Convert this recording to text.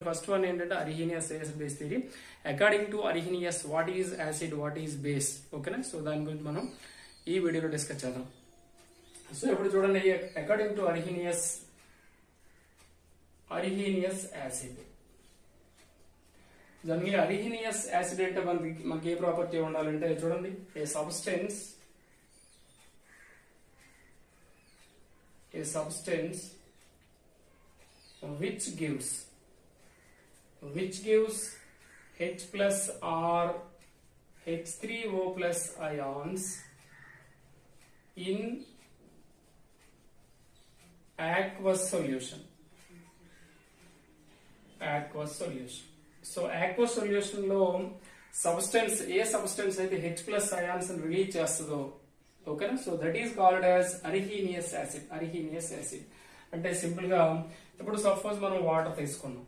First one ఏంటంటే అరిహీనియస్ acid base theory. According to అరిహీనియస్ what is acid, what is base, ఓకేనా. So దాని గురించి మనం ఈ వీడియోలో డిస్కస్ చేద్దాం. సో ఇప్పుడు చూడండి, అకార్డింగ్ టు అరిహీనియస్ యాసిడ్, దానికి అరిహీనియస్ యాసిడ్ అంటే మనకి ఏ ప్రాపర్టీ ఉండాలంటే చూడండి, ఏ substance which gives H plus or H3O plus ions in aqueous solution. So aqueous solution లో సబ్స్టెన్స్ ఏ సబ్స్టెన్స్ అయితే H plus ions రిలీజ్ చేస్తుందో, ఓకేనా. So that is called as అరిహీనియస్ acid. అంటే సింపుల్ గా ఇప్పుడు సపోజ్ మనం వాటర్ తీసుకున్నాం,